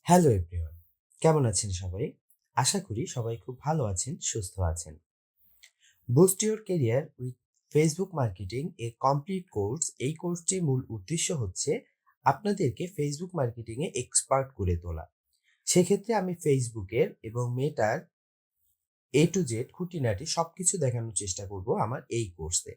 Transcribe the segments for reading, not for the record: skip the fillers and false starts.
Hello everyone, কেমন আছেন সবাই? আশা করি সবাই খুব ভালো আছেন, সুস্থ আছেন। Boost your career with Facebook marketing A complete course. এই কোর্সটির মূল উদ্দেশ্য হচ্ছে আপনাদেরকে ফেসবুক মার্কেটিংয়ে এক্সপার্ট করে তোলা। সেক্ষেত্রে আমি ফেসবুকের এবং মেটার এ টু জেড খুঁটিনাটি সবকিছু দেখানোর চেষ্টা করব আমার এই কোর্সে।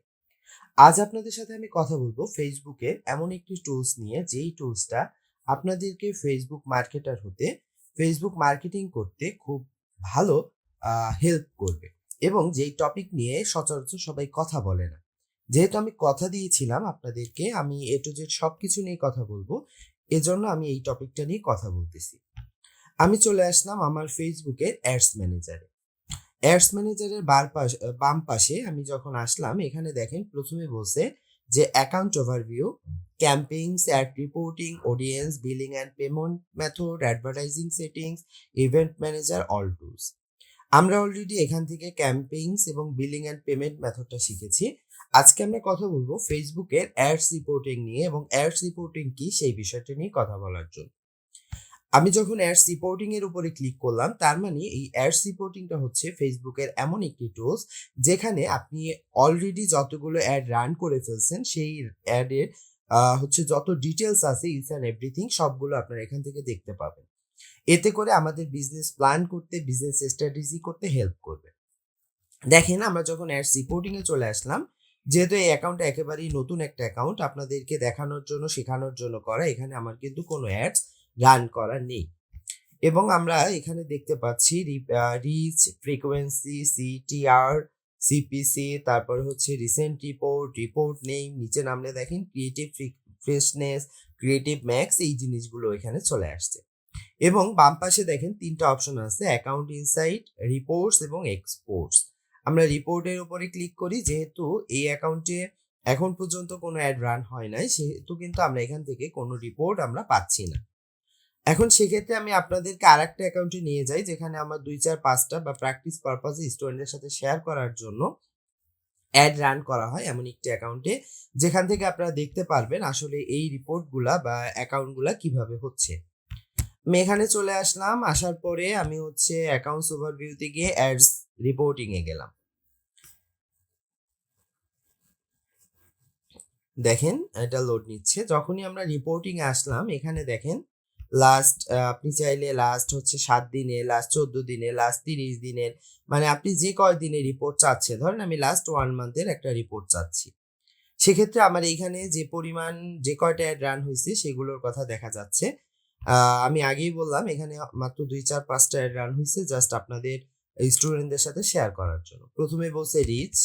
আজ আপনাদের সাথে আমি কথা বলবো ফেসবুকের এমন একটি টুলস নিয়ে, যেই টুলসটা আপনাদেরকে ফেসবুক মার্কেটার হতে, ফেসবুক মার্কেটিং করতে খুব ভালো হেল্প করবে, এবং যেই টপিক নিয়ে সচরাচর সবাই কথা বলে না। যেহেতু আমি কথা দিয়েছিলাম আপনাদেরকে, আমি এ টু জেড সবকিছু নিয়ে কথা বলবো, এজন্য আমি এই টপিকটা নিয়ে কথা বলতেছি। আমি চলে আসলাম আমার ফেসবুকের অ্যাডস ম্যানেজারে। অ্যাডস ম্যানেজারের বাম পাশে আমি যখন আসলাম, এখানে দেখেন প্রথমে বলছে যে account overview, campaigns, ad reporting, audience, billing and payment method, advertising settings, event manager, all tools. আমরা অলরেডি এখান থেকে ক্যাম্পেইনস এবং বিলিং অ্যান্ড পেমেন্ট মেথডটা শিখেছি। আজকে আমরা কথা বলবো ফেসবুকের অ্যাডস রিপোর্টিং নিয়ে, এবং অ্যাডস রিপোর্টিং কি সেই বিষয়টা নিয়ে কথা বলার জন্য। আমি যখন অ্যাডস রিপোর্টিং এর উপরে ক্লিক করলাম, তার মানে এই অ্যাডস রিপোর্টিংটা হচ্ছে ফেসবুকের এমন একটি টুলস যেখানে আপনি অলরেডি যতগুলো অ্যাড রান করে ফেলছেন, সেই অ্যাডের হচ্ছে যত ডিটেলস আছে, ইচ অ্যান্ড এভরিথিং সবগুলো আপনারা এখান থেকে দেখতে পাবেন। এতে করে আমাদের বিজনেস প্ল্যান করতে, বিজনেস স্ট্র্যাটেজি করতে হেল্প করবে। দেখেন, আমরা যখন অ্যাডস রিপোর্টিং এ চলে আসলাম, যেহেতু এই অ্যাকাউন্টটা একেবারেই নতুন একটা অ্যাকাউন্ট, আপনাদেরকে দেখানোর জন্য, শেখানোর জন্য করা, এখানে আমার কিন্তু কোনো অ্যাডস রান করা নেই। এবং আমরা এখানে দেখতে পাচ্ছি রিচ, ফ্রিকোয়েন্সি, সিটিআর, সিপিসি, তারপর হচ্ছে রিসেন্ট রিপোর্ট, রিপোর্ট নেম, নিচে নামলে দেখেন ক্রিয়েটিভ ফ্রেশনেস, ক্রিয়েটিভ ম্যাক্স, এই জিনিসগুলো এখানে চলে আসছে। এবং বাম পাশে দেখেন তিনটা অপশন আছে, অ্যাকাউন্ট ইনসাইট, রিপোর্টস এবং এক্সপোর্টস। আমরা রিপোর্টের উপরে ক্লিক করি, যেহেতু এই অ্যাকাউন্টে এখন পর্যন্ত কোনো অ্যাড রান হয় নাই, সেহেতু কিন্তু আমরা এখান থেকে কোনো রিপোর্ট আমরা পাচ্ছি না। এখন সেক্ষেত্রে আমি আপনাদেরকে আরেকটা অ্যাকাউন্টে নিয়ে যাই, যেখানে আমার ২, ৪, ৫টা বা প্র্যাকটিস পারপাসে স্টুডেন্টদের সাথে শেয়ার করার জন্য অ্যাড রান করা হয়, এমন একটি অ্যাকাউন্টে, যেখান থেকে আপনারা দেখতে পারবেন আসলে এই রিপোর্টগুলা বা অ্যাকাউন্টগুলা কিভাবে হচ্ছে। আমি এখানে চলে আসলাম, আসার পরে আমি হচ্ছে অ্যাকাউন্টস ওভারভিউতে গিয়ে অ্যাডস রিপোর্টিং এ গেলাম। দেখেন এটা লোড নিচ্ছে। যখনই আমরা রিপোর্টিং এ আসলাম, এখানে দেখেন লাস্ট, আপনি চাইলে লাস্ট হচ্ছে 7 দিনে, লাস্ট 14 দিনে, লাস্ট 30 দিনের, মানে আপনি যে কয়দিনের রিপোর্ট চাচ্ছেন, ধরেন আমি লাস্ট 1 মান্থের একটা রিপোর্ট চাচ্ছি। সেক্ষেত্রে আমার এইখানে যে পরিমাণ, যে কয়টা অ্যাড রান হইছে সেগুলোর কথা দেখা যাচ্ছে। আমি আগেই বললাম এখানে মাত্র ২, ৪, ৫টা অ্যাড রান হইছে, জাস্ট আপনাদের স্টুডেন্টদের সাথে শেয়ার করার জন্য। প্রথমে বলছে রিচ,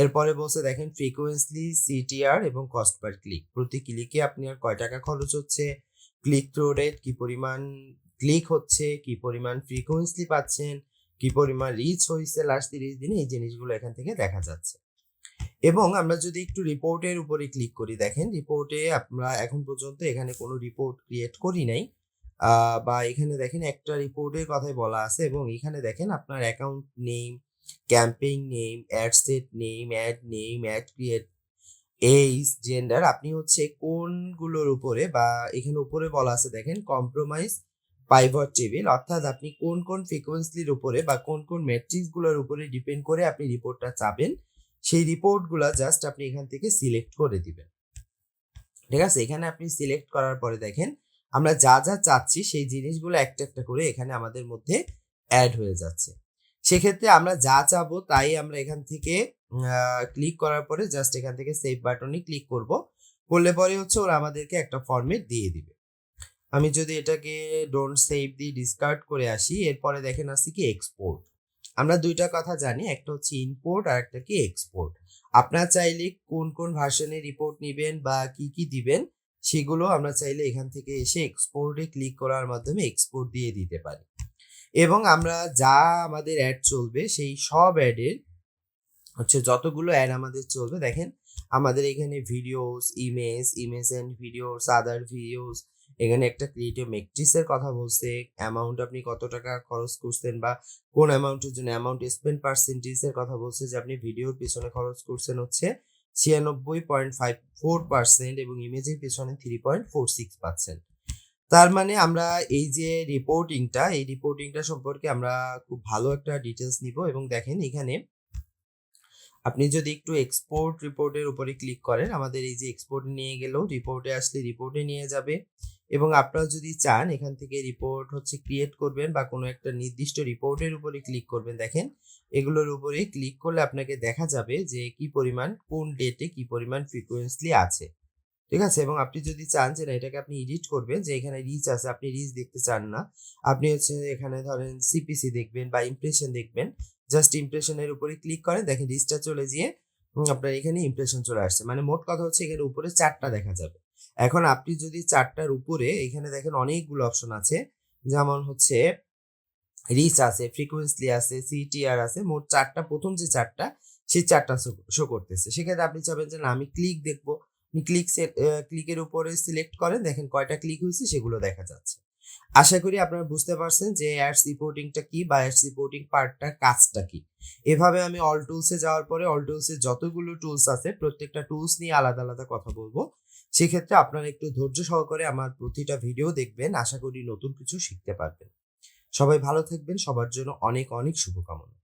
এরপরে বলছে দেখেন ফ্রিকোয়েন্সলি, সিটিআর এবং কস্ট পার ক্লিক। প্রতি ক্লিকে আপনার কয় টাকা খরচ হচ্ছে, ক্লিক থ্রু রেট, কি পরিমাণ ক্লিক হচ্ছে, কি পরিমাণ ফ্রিকোয়েন্সলি পাচ্ছেন, কি পরিমাণ রিচ হইছে লাস্ট 30 দিনে, এই জিনিসগুলো এখান থেকে দেখা যাচ্ছে। এবং আমরা যদি একটু রিপোর্টের উপরে ক্লিক করি, দেখেন রিপোর্টে আমরা এখন পর্যন্ত এখানে কোনো রিপোর্ট ক্রিয়েট করি নাই। বা এখানে দেখেন একটা রিপোর্টের কথাই বলা আছে, এবং এখানে দেখেন আপনার account name, campaign name, ad set name, ad create, age, gender, আপনি হচ্ছে কোনগুলোর উপরে, বা এখানে উপরে বলা আছে দেখেন কম্প্রোমাইজ পাইভট টেবিল, অর্থাৎ আপনি কোন কোন ফ্রিকোয়েন্সির উপরে বা কোন কোন ম্যাট্রিক্স গুলোর উপরে ডিপেন্ড করে আপনি রিপোর্টটা চাবেন, সেই রিপোর্টগুলা জাস্ট আপনি এখান থেকে সিলেক্ট করে দিবেন। ঠিক আছে, এখানে আপনি সিলেক্ট করার পরে দেখেন আমরা যা যা চাচ্ছি সেই জিনিসগুলো একটা একটা করে এখানে আমাদের মধ্যে অ্যাড হয়ে যাচ্ছে। সেক্ষেত্রে আমরা যা চাবো তাই আমরা এখান থেকে ক্লিক করার পরে জাস্ট এখান থেকে সেভ বাটনে ক্লিক করব। করলে পরে হচ্ছে ওরা আমাদেরকে একটা ফরম্যাট দিয়ে দিবে। আমি যদি এটাকে ডোন্ট সেভ দিয়ে ডিসকার্ড করে আসি, এরপরে দেখেন আসছে কি এক্সপোর্ট। আমরা দুইটা কথা জানি, একটা হচ্ছে ইম্পোর্ট আর একটা কি এক্সপোর্ট। আপনারা চাইলে কোন কোন ভার্সনের রিপোর্ট নেবেন বা কি কি দিবেন, সেগুলো আমরা চাইলে এখান থেকে এসে এক্সপোর্টে ক্লিক করার মাধ্যমে এক্সপোর্ট দিয়ে দিতে পারি। এবং আমরা যা আমাদের অ্যাড চলবে সেই সব অ্যাডের হচ্ছে যতগুলো অ্যাড আমাদের চলবে, দেখেন আমাদের এখানে videos, image and videos, other videos, এখানে একটা ক্রিয়েটিভ ম্যাট্রিক্সের কথা বলছে, অ্যামাউন্ট আপনি কত টাকা খরচ করছেন বা কোন অ্যামাউন্টের জন্য, অ্যামাউন্ট স্পেন্ড পার্সেন্টেজের কথা বলছে, যে আপনি ভিডিওর পিছনে খরচ করছেন হচ্ছে 96.54% এবং ইমেজের পিছনে 3.46%। তার মানে আমরা এই যে এই রিপোর্টিংটা সম্পর্কে আমরা খুব ভালো একটা ডিটেইলস নিব এবং দেখেন এখানে আপনি যদি একটু এক্সপোর্ট রিপোর্টের উপরে ক্লিক করেন, আমাদের এই যে এক্সপোর্ট নিয়ে গেল, রিপোর্টে আসলে রিপোর্টে নিয়ে যাবে এবং আপনারা যদি চান এখান থেকে রিপোর্ট হচ্ছে ক্রিয়েট করবেন বা কোনো একটা নির্দিষ্ট রিপোর্টের উপরে ক্লিক করবেন। দেখেন এগুলোর উপরে ক্লিক করলে আপনাকে দেখা যাবে যে কি পরিমাণ কোন ডেটে কি পরিমাণ ফ্রিকোয়েন্সলি আছে। ঠিক আছে? এবং আপনি যদি চান যে না এটাকে আপনি এডিট করবেন, যে এখানে রিচ আছে, আপনি রিচ দেখতে চান না। আপনি হচ্ছে এখানে ধরেন সিপিসি দেখবেন বা ইমপ্রেশন দেখবেন। জাস্ট ইমপ্রেশনের উপরে ক্লিক করেন, দেখেন রিচটা চলে যেয়ে আপনার এখানে ইমপ্রেশন চলে আসছে। মানে মোট কথা হচ্ছে এখানে উপরে ৪ টা দেখা যাবে। এখন আপনি যদি ৪ টার উপরে এখানে দেখেন অনেকগুলো অপশন আছে। যেমন হচ্ছে রিচ আছে, ফ্রিকোয়েন্সলি আছে, সিটিআর আছে। মোট ৪ টা, ১ম যে ৪ টা সেই ৪ টা শো করতেছে। সেক্ষেত্রে আপনি চাবেন যে না আমি ক্লিক দেখবো। আপনি ক্লিকের উপরে সিলেক্ট করেন, দেখেন কয়টা ক্লিক হইছে সেগুলো দেখা যাচ্ছে। আশা করি আপনারা বুঝতে পারছেন যে অ্যাডস রিপোর্টিংটা কি বা অ্যাডস রিপোর্টিং পার্টটার কাজটা কি। এভাবে আমি অল টুলসে যাওয়ার পরে অল টুলসে যতগুলো টুলস আছে প্রত্যেকটা টুলস নিয়ে আলাদা, আলাদা কথা বলবো। সেক্ষেত্রে আপনারা একটু ধৈর্য সহকারে আমার প্রতিটা ভিডিও দেখবেন। আশা করি নতুন কিছু শিখতে পারবেন। সবাই ভালো থাকবেন। সবার জন্য অনেক, অনেক শুভকামনা।